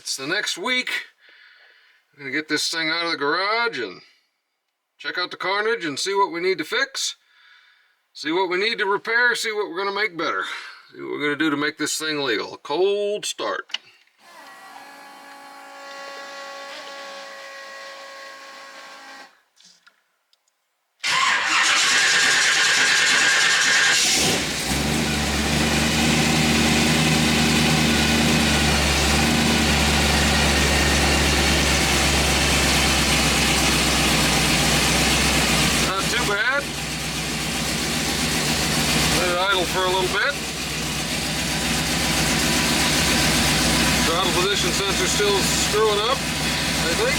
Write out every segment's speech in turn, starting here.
it's the next week. I'm going to get this thing out of the garage and check out the carnage and see what we need to fix. See what we need to repair, see what we're going to make better. See what we're going to do to make this thing legal. A cold start. For a little bit. Throttle position sensor still screwing up, I think.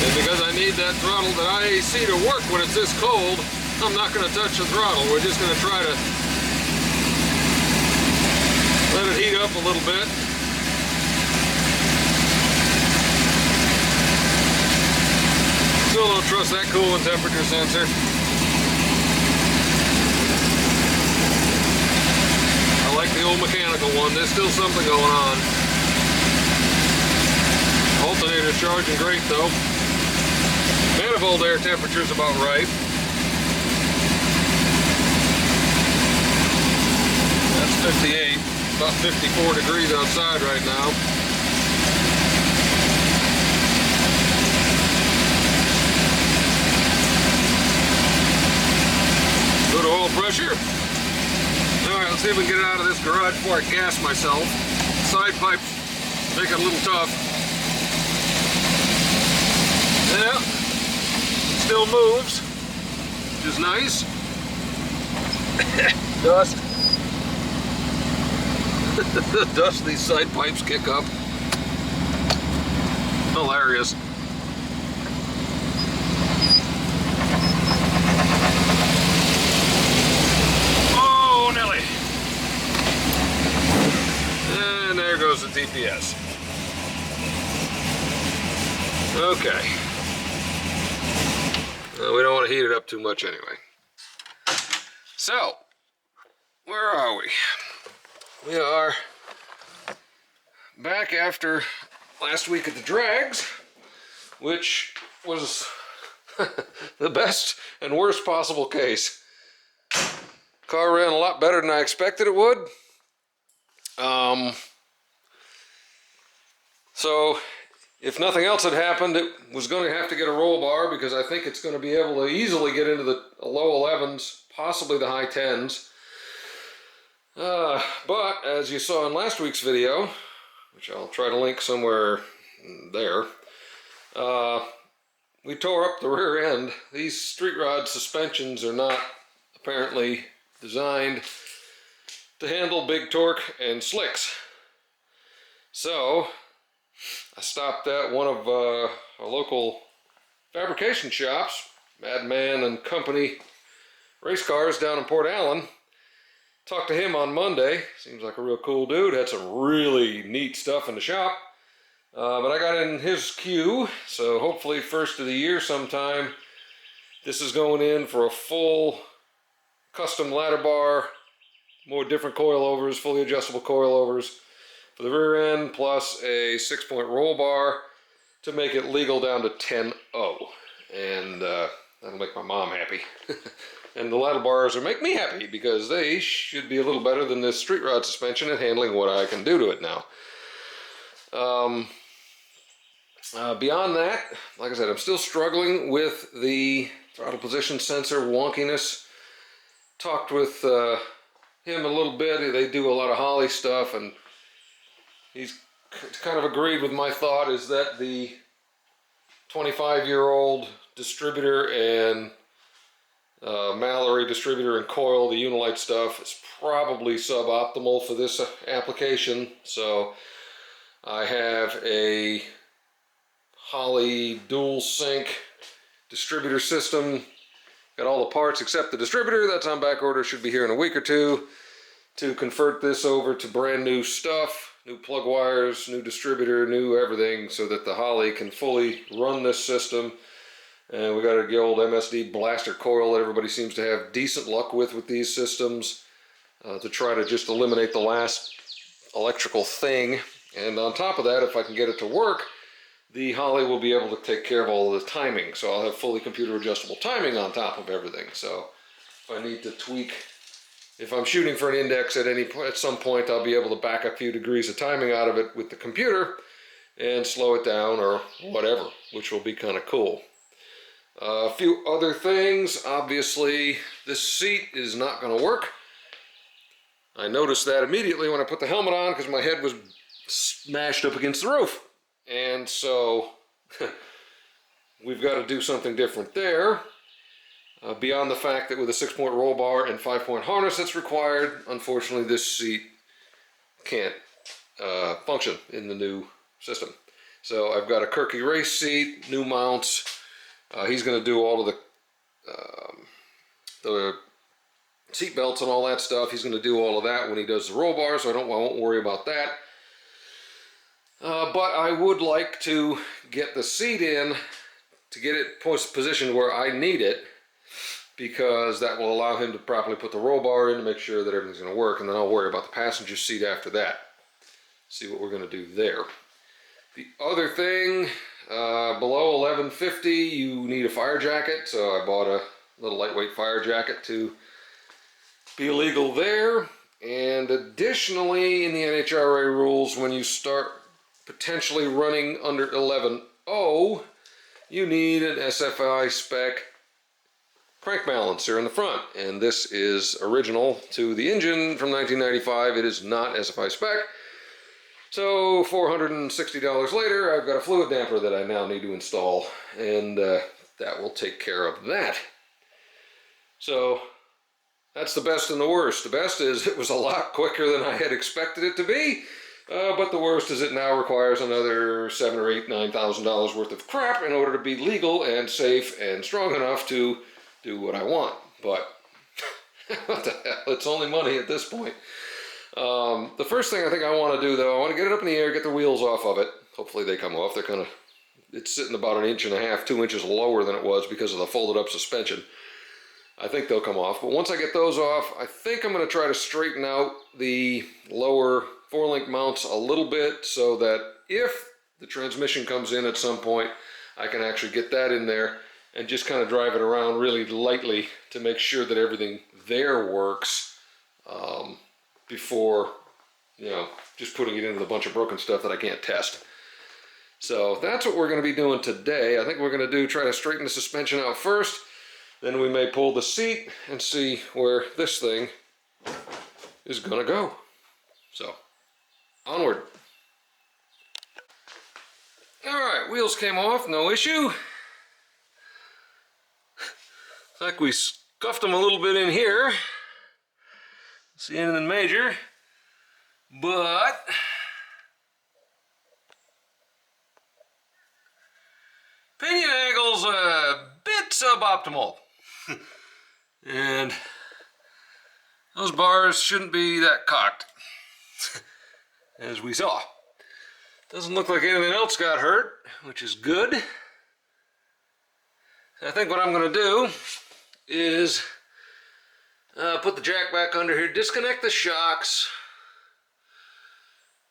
And because I need that throttle, that IAC to work when it's this cold, I'm not going to touch the throttle. We're just going to try to let it heat up a little bit. Still don't trust that coolant temperature sensor. I like the old mechanical one. There's still something going on. Alternator's charging great though. Manifold air temperature's about right. That's 58. About 54 degrees outside right now. Good oil pressure. Alright, let's see if we can get it out of this garage before I gas myself. Side pipe, make it a little tough. Yeah, still moves, which is nice. Dust. The dust these side pipes kick up. Hilarious. And there goes the TPS. Okay. We don't want to heat it up too much anyway. So, where are we? We are back after last week at the drags, which was the best and worst possible case. Car ran a lot better than I expected it would. So if nothing else had happened, it was going to have to get a roll bar because I think it's going to be able to easily get into the low 11s, possibly the high 10s. But as you saw in last week's video, which I'll try to link somewhere there, we tore up the rear end. These street rod suspensions are not apparently designed to handle big torque and slicks. So I stopped at one of our local fabrication shops, Madman and Company race cars down in Port Allen. Talked to him on Monday. Seems like a real cool dude. Had some really neat stuff in the shop. But I got in his queue, so hopefully first of the year sometime, this is going in for a full custom ladder bar, more different coilovers, fully adjustable coilovers for the rear end, plus a 6-point roll bar to make it legal down to 10.0. And that'll make my mom happy. And the ladder bars will make me happy because they should be a little better than this street rod suspension at handling what I can do to it now. Beyond that, like I said, I'm still struggling with the throttle position sensor wonkiness. Talked with him a little bit. They do a lot of Holley stuff, and he's kind of agreed with my thought is that the 25-year-old distributor and Mallory distributor and coil, the Unilite stuff, is probably suboptimal for this application. So I have a Holley dual sync distributor system. Got all the parts except the distributor. That's on back order. Should be here in a week or two to convert this over to brand new stuff, new plug wires, new distributor, new everything, so that the Holley can fully run this system. And we got the old MSD blaster coil that everybody seems to have decent luck with these systems. to try to just eliminate the last electrical thing. And on top of that, if I can get it to work, the Holley will be able to take care of all of the timing. So I'll have fully computer adjustable timing on top of everything. So if I need to tweak, if I'm shooting for an index at some point, I'll be able to back a few degrees of timing out of it with the computer and slow it down or whatever, which will be kind of cool. A few other things. Obviously, this seat is not going to work. I noticed that immediately when I put the helmet on because my head was smashed up against the roof. And so we've got to do something different there. Beyond the fact that with a 6-point roll bar and 5-point harness that's required, unfortunately this seat can't function in the new system. So I've got a Kirky race seat, new mounts. He's going to do all of the seat belts and all that stuff. He's going to do all of that when he does the roll bar, so I won't worry about that. But I would like to get the seat in to get it positioned where I need it, because that will allow him to properly put the roll bar in to make sure that everything's going to work, and then I'll worry about the passenger seat after that. See what we're going to do there. The other thing, below 1150 you need a fire jacket, so I bought a little lightweight fire jacket to be legal there. And additionally, in the NHRA rules, when you start potentially running under 11.0, you need an SFI spec crank balancer in the front, and this is original to the engine from 1995. It is not SFI spec. So $460 later, I've got a fluid damper that I now need to install, and that will take care of that. So that's the best and the worst. The best is it was a lot quicker than I had expected it to be, but the worst is it now requires another $7,000 or $9,000 worth of crap in order to be legal and safe and strong enough to do what I want. But what the hell, it's only money at this point. The first thing I think I want to do, though, I want to get it up in the air, get the wheels off of it. Hopefully they come off. They're kind of, it's sitting about 1.5 inches, 2 inches lower than it was because of the folded up suspension. I think they'll come off. But once I get those off, I think I'm going to try to straighten out the lower 4-link mounts a little bit so that if the transmission comes in at some point, I can actually get that in there and just kind of drive it around really lightly to make sure that everything there works before, you know, just putting it into a bunch of broken stuff that I can't test. So that's what we're going to be doing today. I think we're going to try to straighten the suspension out first. Then we may pull the seat and see where this thing is going to go. So, onward. Alright, wheels came off, no issue. Looks like we scuffed them a little bit in here. See anything major, but pinion angle's a bit suboptimal. And those bars shouldn't be that cocked, as we saw. Doesn't look like anything else got hurt, which is good. I think what I'm going to do is put the jack back under here, disconnect the shocks.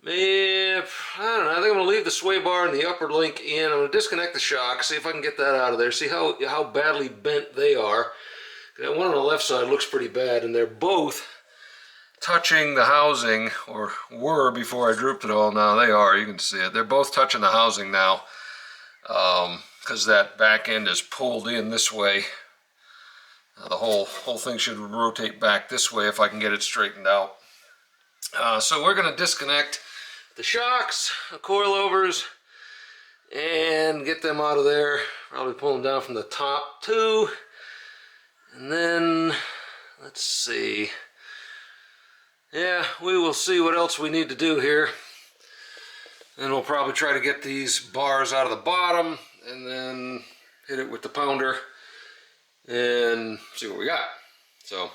I don't know, I think I'm going to leave the sway bar and the upper link in. I'm going to disconnect the shocks, see if I can get that out of there, see how badly bent they are. That one on the left side looks pretty bad, and they're both touching the housing, or were before I drooped it all. Now they are, you can see it. They're both touching the housing now, because that back end is pulled in this way. The whole thing should rotate back this way if I can get it straightened out. So we're going to disconnect the shocks, the coilovers, and get them out of there. Probably pull them down from the top too. And then, let's see. Yeah, we will see what else we need to do here. And we'll probably try to get these bars out of the bottom and then hit it with the pounder and see what we got. So,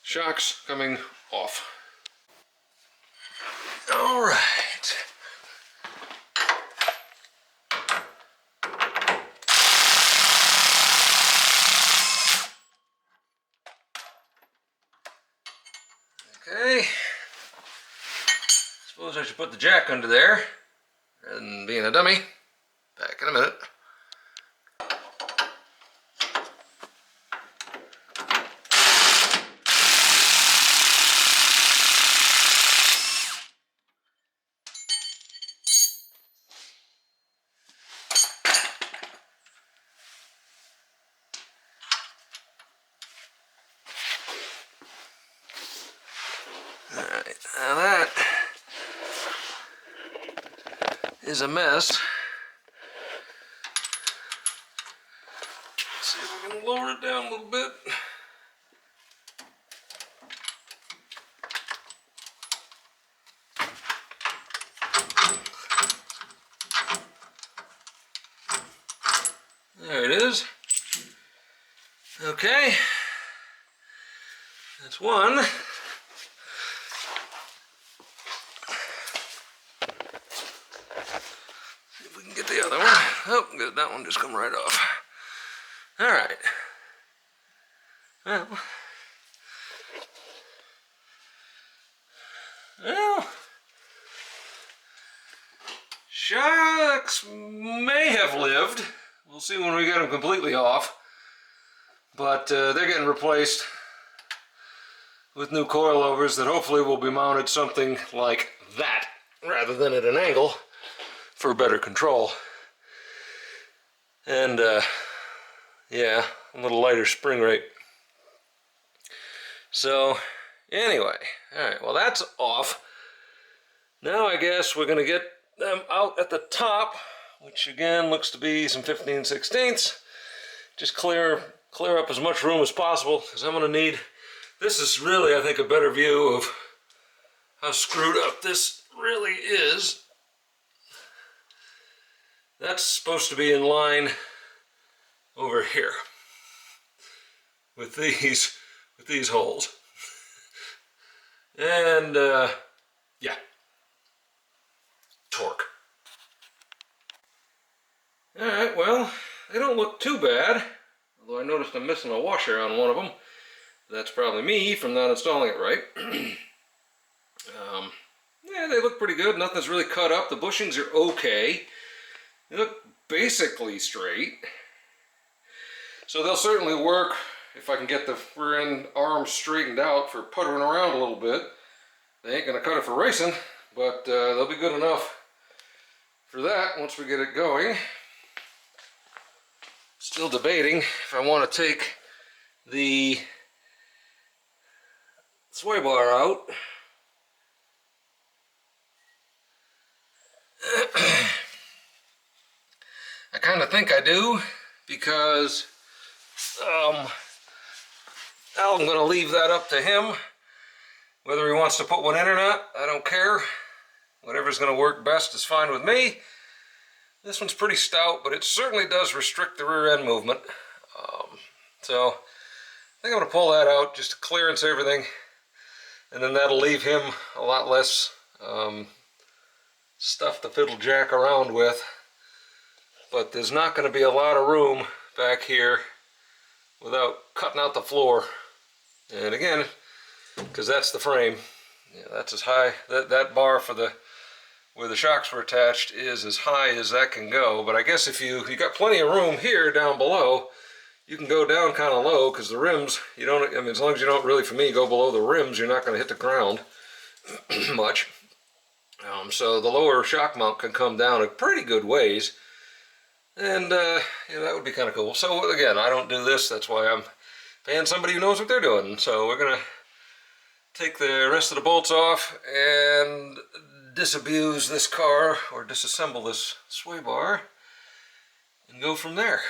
shocks coming off. All right. Okay. Suppose I should put the jack under there, and being a dummy. Back in a minute. Alright, now that is a mess. Let's see if we can lower it down a little bit. There it is. Okay. That's one. See if we can get the other one. Oh, good. That one just come right off. All right. Well, shocks may have lived. We'll see when we get them completely off. But they're getting replaced with new coilovers that hopefully will be mounted something like that rather than at an angle for better control. And yeah, a little lighter spring rate. So anyway, alright, well that's off. Now I guess we're going to get them out at the top, which again looks to be some 15/16. Just clear up as much room as possible, because I'm going to need, this is really I think a better view of how screwed up this really is. That's supposed to be in line over here with these holes. And yeah, torque. Alright, well, they don't look too bad, although I noticed I'm missing a washer on one of them. That's probably me from not installing it right. Yeah, they look pretty good. Nothing's really cut up. The bushings are okay. They look basically straight. So they'll certainly work if I can get the rear end arms straightened out for puttering around a little bit. They ain't gonna cut it for racing, but they'll be good enough for that once we get it going. Still debating if I want to take the sway bar out. I kind of think I do, because I'm going to leave that up to him. Whether he wants to put one in or not, I don't care. Whatever's going to work best is fine with me. This one's pretty stout, but it certainly does restrict the rear end movement. So I think I'm going to pull that out just to clearance everything, and then that'll leave him a lot less stuff to fiddle jack around with. But there's not going to be a lot of room back here without cutting out the floor. And again, because that's the frame, yeah, that's as high, that bar for the where the shocks were attached is as high as that can go. But I guess if you got plenty of room here down below, you can go down kind of low, because the rims, you don't, I mean, as long as you don't really, for me, go below the rims, you're not going to hit the ground much. So the lower shock mount can come down a pretty good ways. And yeah, that would be kind of cool. So again, I don't do this, that's why I'm paying somebody who knows what they're doing. So we're going to take the rest of the bolts off and disabuse this car, or disassemble this sway bar, and go from there.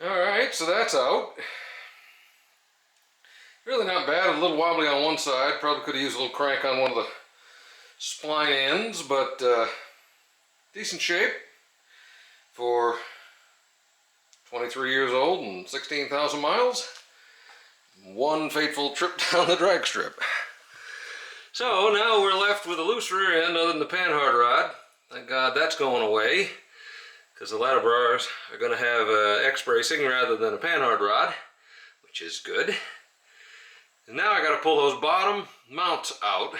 Alright, so that's out. Really not bad, a little wobbly on one side. Probably could have used a little crank on one of the spline ends, but decent shape for 23 years old and 16,000 miles. One fateful trip down the drag strip. So now we're left with a loose rear end other than the panhard rod. Thank God that's going away, because the ladder bars are going to have X bracing rather than a panhard rod, which is good. And now I got to pull those bottom mounts out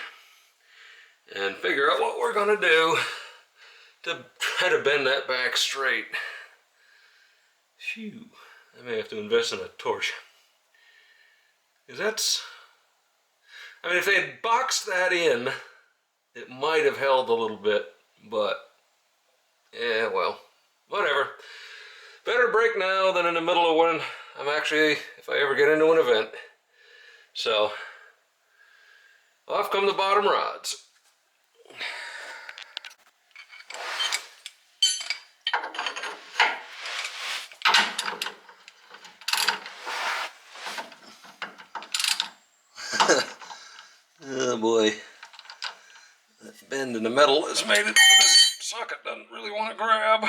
and figure out what we're going to do to try to bend that back straight. Phew, I may have to invest in a torch. Because that's, I mean, if they had boxed that in, it might have held a little bit, but yeah, well, whatever. Better break now than in the middle of when I'm actually, if I ever get into an event. So, off come the bottom rods. Oh boy, that bend in the metal has made it so this socket doesn't really want to grab.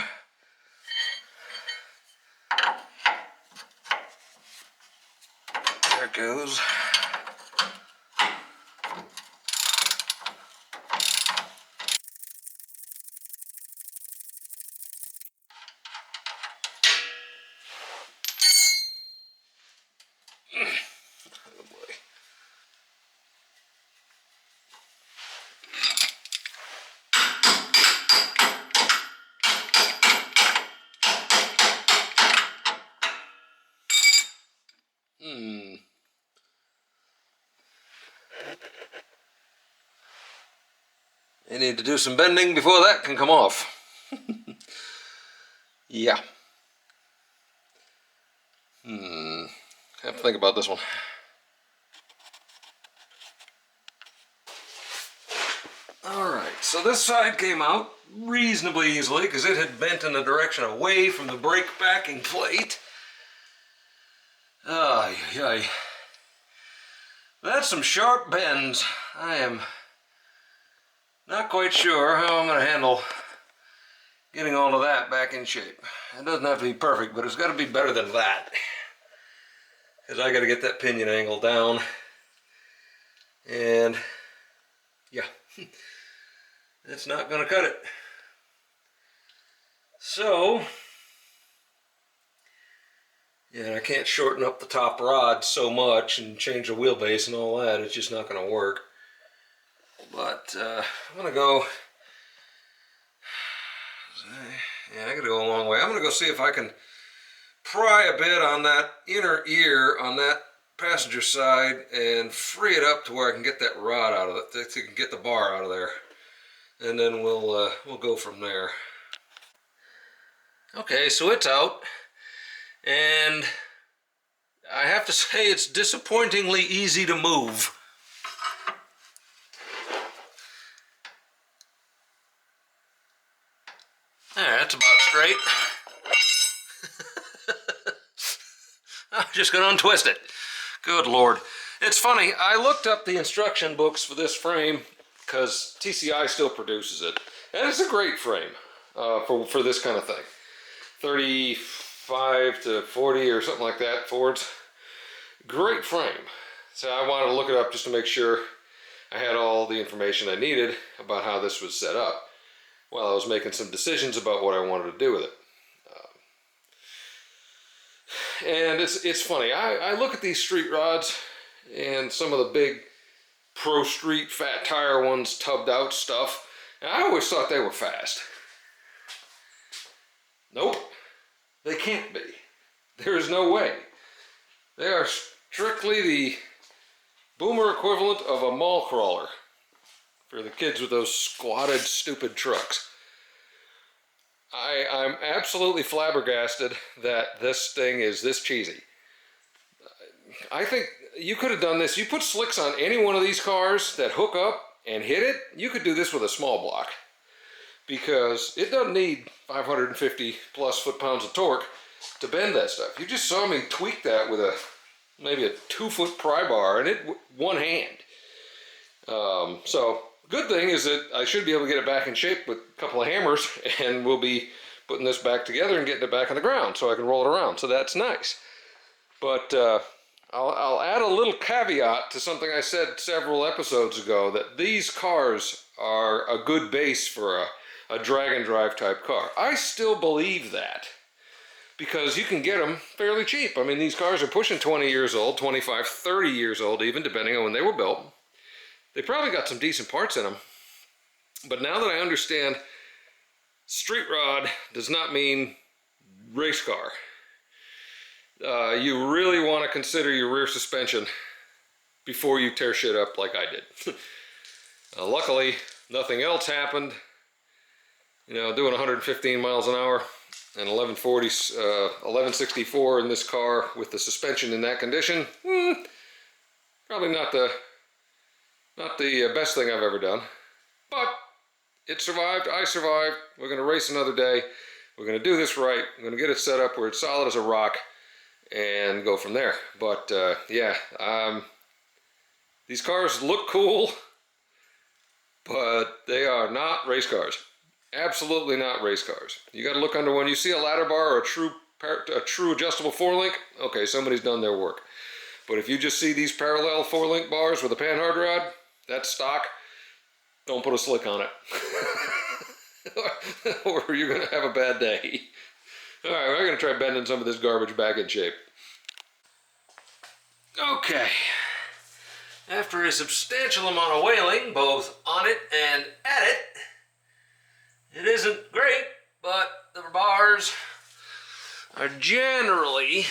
There it goes. Oh boy. I need to do some bending before that can come off. Yeah. Have to think about this one. Alright, so this side came out reasonably easily because it had bent in the direction away from the brake backing plate. Ay, ay. That's some sharp bends. I am not quite sure how I'm going to handle getting all of that back in shape. It doesn't have to be perfect, but it's got to be better than that. Because I got to get that pinion angle down. And yeah, it's not going to cut it. So, yeah, I can't shorten up the top rod so much and change the wheelbase and all that. It's just not going to work. But I'm going to go, yeah, I got to go a long way. I'm going to go see if I can pry a bit on that inner ear on that passenger side and free it up to where I can get that rod out of it, to get the bar out of there. And then we'll go from there. Okay, so it's out. And I have to say it's disappointingly easy to move. There, that's about straight. I'm just going to untwist it. Good Lord. It's funny, I looked up the instruction books for this frame because TCI still produces it. And it's a great frame for this kind of thing. 35 to 40 or something like that, Fords. Great frame. So I wanted to look it up just to make sure I had all the information I needed about how this was set up while I was making some decisions about what I wanted to do with it. And it's funny, I look at these street rods and some of the big Pro Street fat tire ones, tubbed out stuff, and I always thought they were fast. Nope, they can't be. There is no way. They are strictly the boomer equivalent of a mall crawler for the kids with those squatted, stupid trucks. I'm absolutely flabbergasted that this thing is this cheesy. I think you could have done this. You put slicks on any one of these cars that hook up and hit it, you could do this with a small block. Because it doesn't need 550 plus foot-pounds of torque to bend that stuff. You just saw me tweak that with maybe a 2-foot pry bar, and it one hand. So good thing is that I should be able to get it back in shape with a couple of hammers, and we'll be putting this back together and getting it back on the ground so I can roll it around. So that's nice. But I'll add a little caveat to something I said several episodes ago, that these cars are a good base for a drag and drive type car. I still believe that. because you can get them fairly cheap. I mean, these cars are pushing 20 years old, 25, 30 years old even, depending on when they were built. They probably got some decent parts in them. But now that I understand, street rod does not mean race car. You really want to consider your rear suspension before you tear shit up like I did. Luckily, nothing else happened. You know, doing 115 miles an hour and 1164 in this car with the suspension in that condition, probably not the best thing I've ever done. But it survived, I survived. We're going to race another day. We're going to do this right. I'm going to get it set up where it's solid as a rock and go from there. But yeah, these cars look cool, but they are not race cars. Absolutely not race cars. You got to look under one. You see a ladder bar or a true adjustable 4-link, okay, somebody's done their work. But if you just see these parallel 4-link bars with a panhard rod, that's stock. Don't put a slick on it. Or you're going to have a bad day. All right, we're going to try bending some of this garbage back in shape. Okay. After a substantial amount of wailing, both on it and at it, it isn't great, but the bars are generally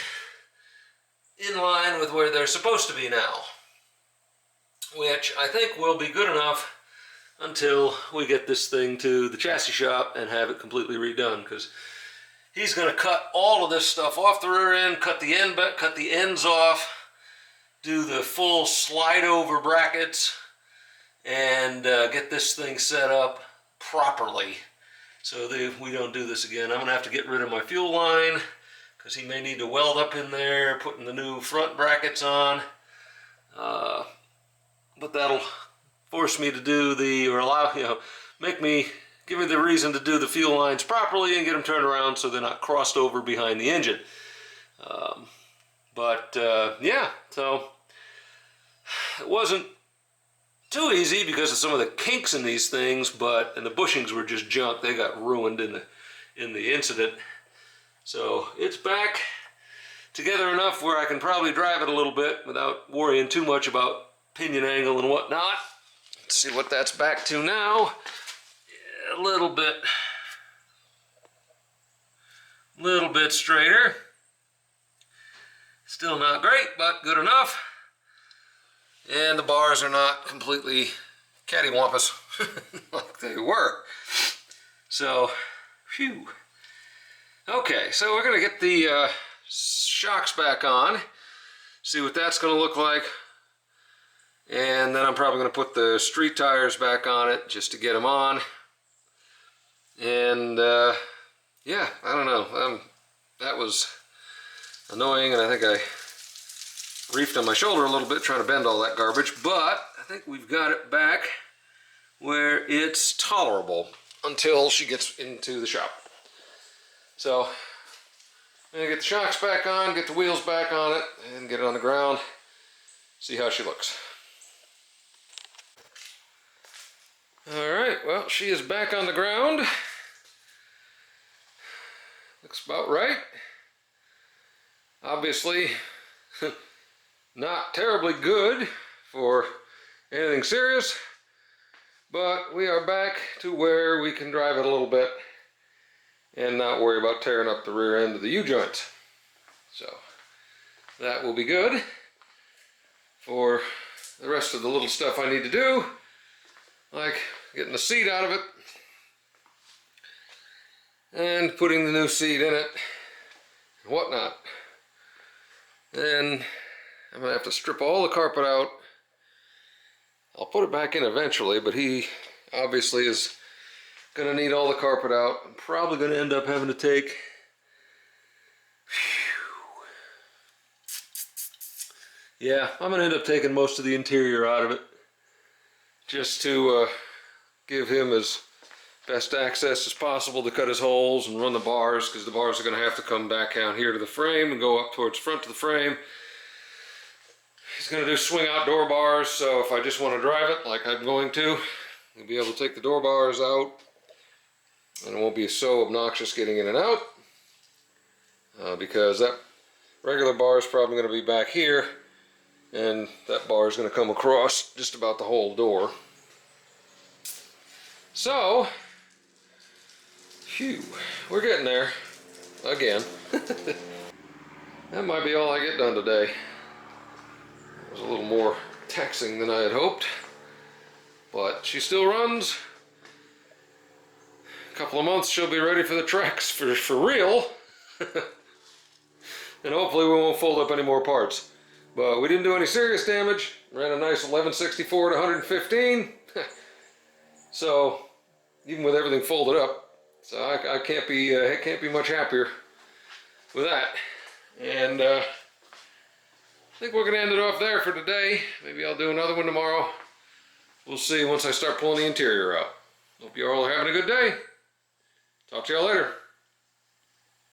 in line with where they're supposed to be now, which I think will be good enough until we get this thing to the chassis shop and have it completely redone, because he's going to cut all of this stuff off the rear end, cut the ends off, do the full slide over brackets, and get this thing set up properly so that we don't do this again. I'm going to have to get rid of my fuel line because he may need to weld up in there, putting the new front brackets on. But that'll force me to do give me the reason to do the fuel lines properly and get them turned around so they're not crossed over behind the engine. Yeah, so it wasn't too easy because of some of the kinks in these things, and the bushings were just junk. They got ruined in the incident. So it's back together enough where I can probably drive it a little bit without worrying too much about pinion angle and whatnot. Let's see what that's back to now. Yeah, a little bit straighter. Still not great, but good enough. And the bars are not completely cattywampus like they were. So, phew. Okay, so we're going to get the shocks back on, see what that's going to look like. And then I'm probably going to put the street tires back on it just to get them on. And yeah, I don't know. That was annoying, and I think I reefed on my shoulder a little bit trying to bend all that garbage, but I think we've got it back where it's tolerable until she gets into the shop. So I'm gonna get the shocks back on, get the wheels back on it, and get it on the ground, see how she looks. Alright, well, she is back on the ground. Looks about right. Obviously, not terribly good for anything serious, but we are back to where we can drive it a little bit and not worry about tearing up the rear end of the U-joints. So that will be good for the rest of the little stuff I need to do, like getting the seat out of it and putting the new seat in it and whatnot. Then I'm going to have to strip all the carpet out. I'll put it back in eventually, but he obviously is going to need all the carpet out. I'm probably going to end up having to take... Yeah, I'm going to end up taking most of the interior out of it just to give him as best access as possible to cut his holes and run the bars, because the bars are going to have to come back down here to the frame and go up towards the front of the frame. He's going to do swing out door bars, so if I just want to drive it like I'm going to, you'll be able to take the door bars out and it won't be so obnoxious getting in and out. because that regular bar is probably going to be back here, and that bar is going to come across just about the whole door. So, phew, we're getting there again. That might be all I get done today. It was a little more taxing than I had hoped, but she still runs. A couple of months she'll be ready for the treks for real. And hopefully we won't fold up any more parts. But we didn't do any serious damage. Ran a nice 1164 to 115. So even with everything folded up, so I can't be much happier with that. And I think we're gonna end it off there for today. Maybe I'll do another one tomorrow. We'll see once I start pulling the interior out. Hope you all are having a good day. Talk to y'all later.